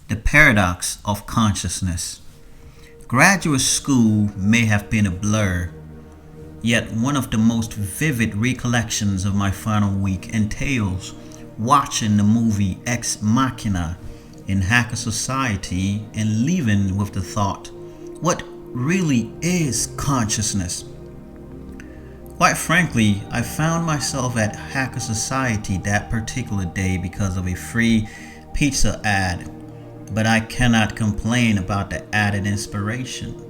The paradox of consciousness. Graduate school may have been a blur, yet one of the most vivid recollections of my final week entails watching the movie Ex Machina in Hacker Society and leaving with the thought, what really is consciousness? Quite frankly, I found myself at Hacker Society that particular day because of a free pizza ad, but I cannot complain about the added inspiration.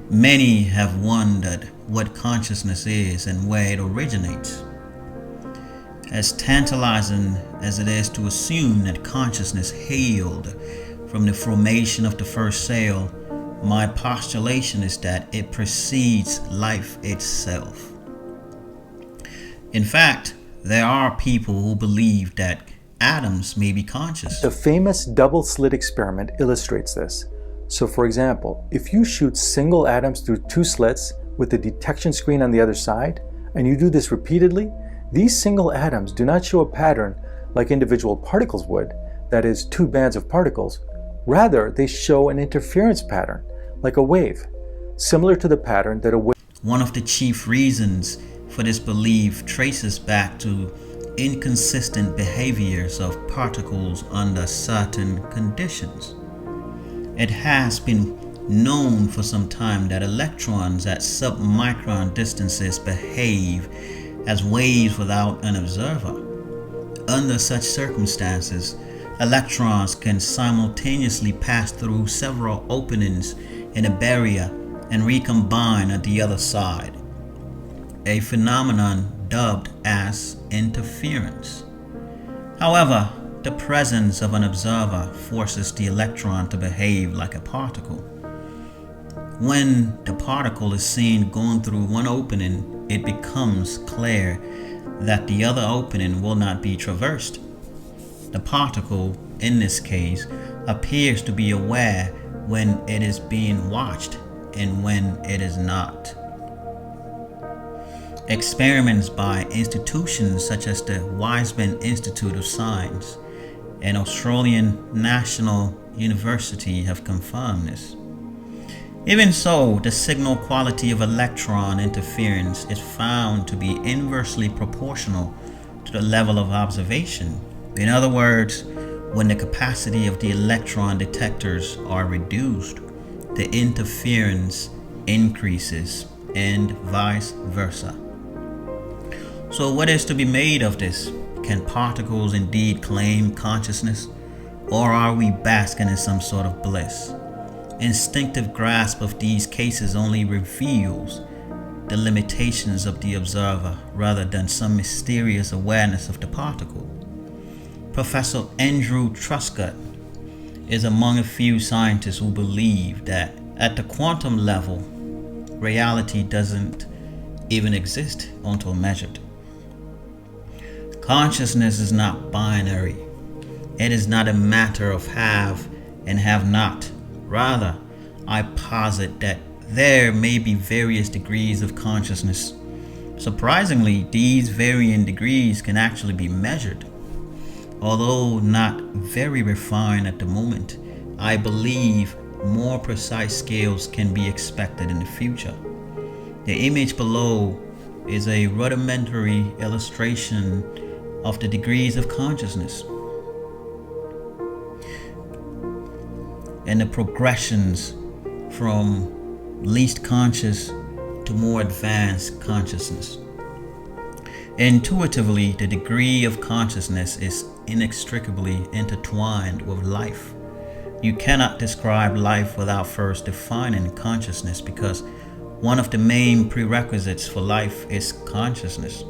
Many have wondered what consciousness is and where it originates. As tantalizing as it is to assume that consciousness hailed from the formation of the first cell, my postulation is that it precedes life itself. In fact, there are people who believe that atoms may be conscious. The famous double slit experiment illustrates this. So for example, if you shoot single atoms through two slits with the detection screen on the other side, and you do this repeatedly, these single atoms do not show a pattern like individual particles would, that is, two bands of particles. Rather, they show an interference pattern, like a wave, similar to the pattern that a wave. One of the chief reasons for this belief traces back to inconsistent behaviors of particles under certain conditions. It has been known for some time that electrons at submicron distances behave as waves without an observer. Under such circumstances, electrons can simultaneously pass through several openings in a barrier and recombine at the other side, a phenomenon dubbed as interference. However, the presence of an observer forces the electron to behave like a particle. When the particle is seen going through one opening, it becomes clear that the other opening will not be traversed. The particle, in this case, appears to be aware when it is being watched and when it is not. Experiments by institutions such as the Weizmann Institute of Science and Australian National University have confirmed this. Even so, the signal quality of electron interference is found to be inversely proportional to the level of observation. In other words, when the capacity of the electron detectors are reduced, the interference increases and vice versa. So what is to be made of this? Can particles indeed claim consciousness, or are we basking in some sort of bliss? Instinctive grasp of these cases only reveals the limitations of the observer rather than some mysterious awareness of the particle. Professor Andrew Truscott is among a few scientists who believe that at the quantum level, reality doesn't even exist until measured. Consciousness is not binary. It is not a matter of have and have not. Rather, I posit that there may be various degrees of consciousness. Surprisingly, these varying degrees can actually be measured. Although not very refined at the moment, I believe more precise scales can be expected in the future. The image below is a rudimentary illustration of the degrees of consciousness and the progressions from least conscious to more advanced consciousness. Intuitively, the degree of consciousness is inextricably intertwined with life. You cannot describe life without first defining consciousness, because one of the main prerequisites for life is consciousness.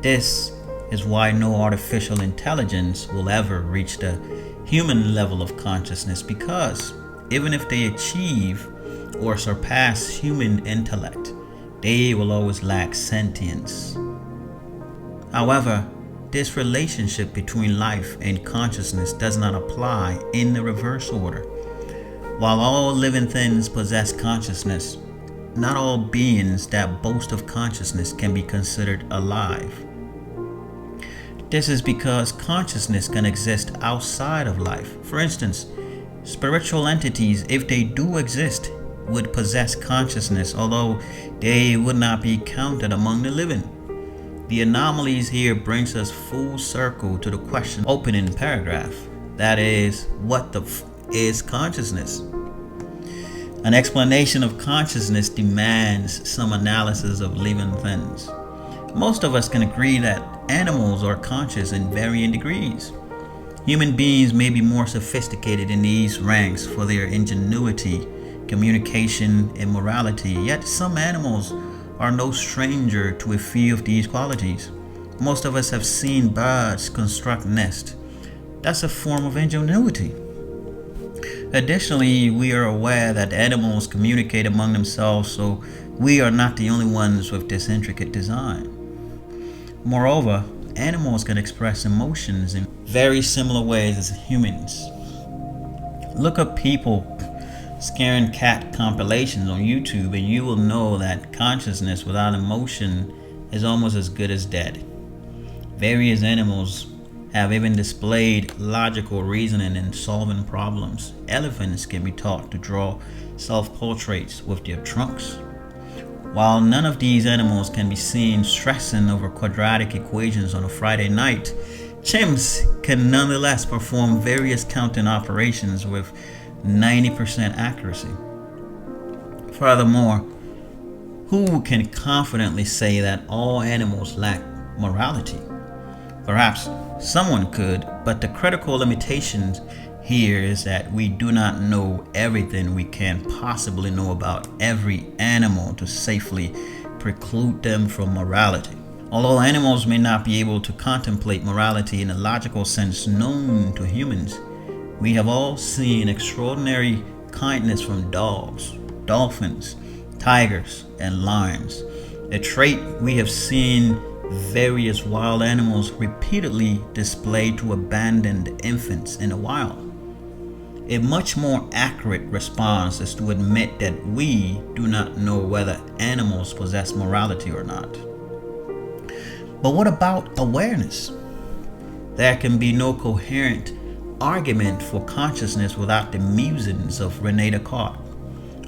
This is why no artificial intelligence will ever reach the human level of consciousness, because even if they achieve or surpass human intellect, they will always lack sentience. However, this relationship between life and consciousness does not apply in the reverse order. While all living things possess consciousness, not all beings that boast of consciousness can be considered alive. This is because consciousness can exist outside of life. For instance, spiritual entities, if they do exist, would possess consciousness, although they would not be counted among the living. The anomalies here brings us full circle to the question opening paragraph. That is, what is consciousness? An explanation of consciousness demands some analysis of living things. Most of us can agree that animals are conscious in varying degrees. Human beings may be more sophisticated in these ranks for their ingenuity, communication, and morality, yet some animals are no stranger to a few of these qualities. Most of us have seen birds construct nests. That's a form of ingenuity. Additionally, we are aware that animals communicate among themselves, so we are not the only ones with this intricate design. Moreover, animals can express emotions in very similar ways as humans. Look up people scaring cat compilations on YouTube and you will know that consciousness without emotion is almost as good as dead. Various animals have even displayed logical reasoning in solving problems. Elephants can be taught to draw self-portraits with their trunks. While none of these animals can be seen stressing over quadratic equations on a Friday night, chimps can nonetheless perform various counting operations with 90% accuracy. Furthermore, who can confidently say that all animals lack morality? Perhaps someone could, but the critical limitation here is that we do not know everything we can possibly know about every animal to safely preclude them from morality. Although animals may not be able to contemplate morality in a logical sense known to humans, we have all seen extraordinary kindness from dogs, dolphins, tigers, and lions, a trait we have seen various wild animals repeatedly display to abandoned infants in the wild. A much more accurate response is to admit that we do not know whether animals possess morality or not. But what about awareness? There can be no coherent argument for consciousness without the musings of René Descartes.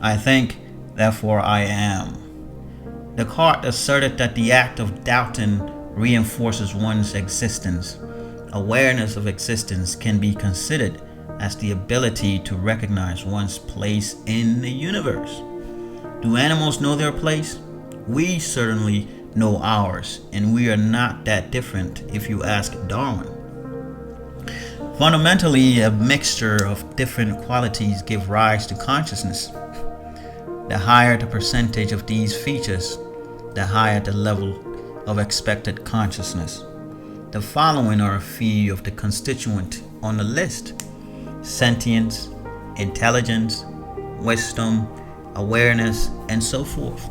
I think, therefore I am. Descartes asserted that the act of doubting reinforces one's existence. Awareness of existence can be considered as the ability to recognize one's place in the universe. Do animals know their place? We certainly know ours, and we are not that different if you ask Darwin. Fundamentally, a mixture of different qualities give rise to consciousness. The higher the percentage of these features, the higher the level of expected consciousness. The following are a few of the constituents on the list: sentience, intelligence, wisdom, awareness, and so forth.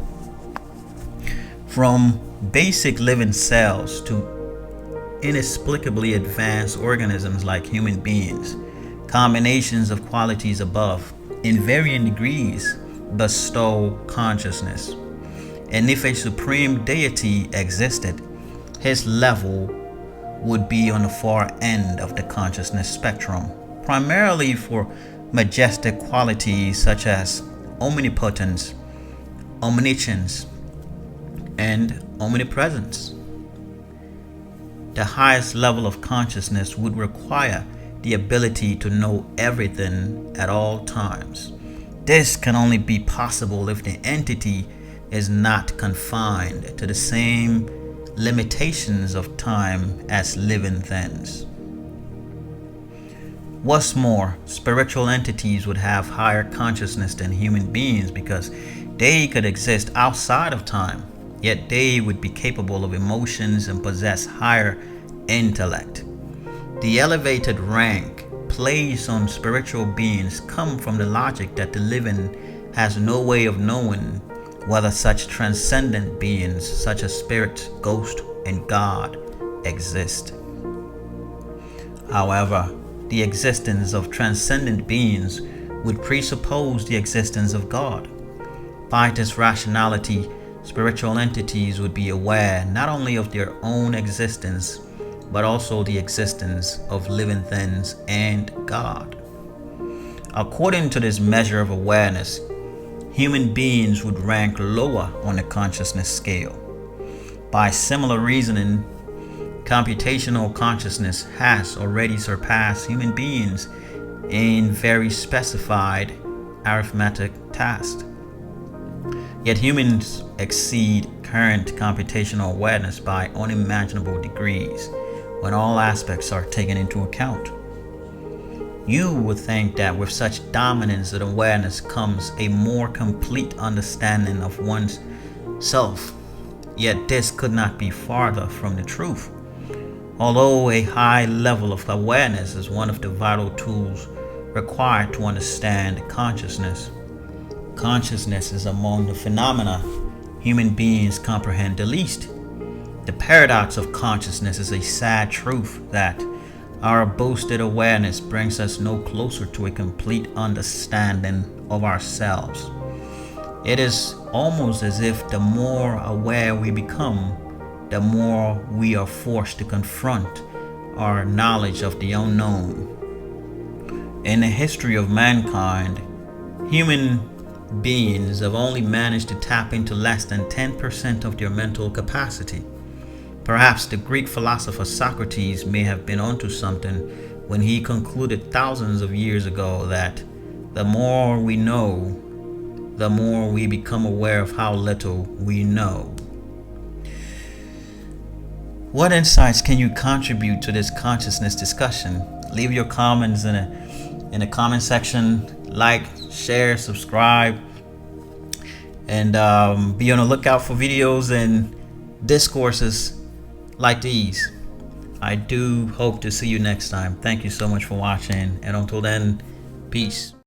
From basic living cells to inexplicably advanced organisms like human beings, combinations of qualities above, in varying degrees, bestow consciousness. And if a supreme deity existed, his level would be on the far end of the consciousness spectrum, primarily for majestic qualities such as omnipotence, omniscience, and omnipresence. The highest level of consciousness would require the ability to know everything at all times. This can only be possible if the entity is not confined to the same limitations of time as living things. What's more, spiritual entities would have higher consciousness than human beings because they could exist outside of time, yet they would be capable of emotions and possess higher intellect. The elevated rank placed on spiritual beings come from the logic that the living has no way of knowing whether such transcendent beings such as spirit, ghost, and God exist. However, the existence of transcendent beings would presuppose the existence of God. By this rationality, spiritual entities would be aware not only of their own existence, but also the existence of living things and God. According to this measure of awareness, human beings would rank lower on the consciousness scale. By similar reasoning, computational consciousness has already surpassed human beings in very specified arithmetic tasks. Yet humans exceed current computational awareness by unimaginable degrees when all aspects are taken into account. You would think that with such dominance and awareness comes a more complete understanding of one's self, yet this could not be farther from the truth. Although a high level of awareness is one of the vital tools required to understand consciousness, consciousness is among the phenomena human beings comprehend the least. The paradox of consciousness is a sad truth that our boasted awareness brings us no closer to a complete understanding of ourselves. It is almost as if the more aware we become, the more we are forced to confront our knowledge of the unknown. In the history of mankind, human beings have only managed to tap into less than 10% of their mental capacity. Perhaps the Greek philosopher Socrates may have been onto something when he concluded thousands of years ago that the more we know, the more we become aware of how little we know. What insights can you contribute to this consciousness discussion? Leave your comments in the comment section. Like, share, subscribe, and be on the lookout for videos and discourses like these. I do hope to see you next time. Thank you so much for watching, and until then, peace.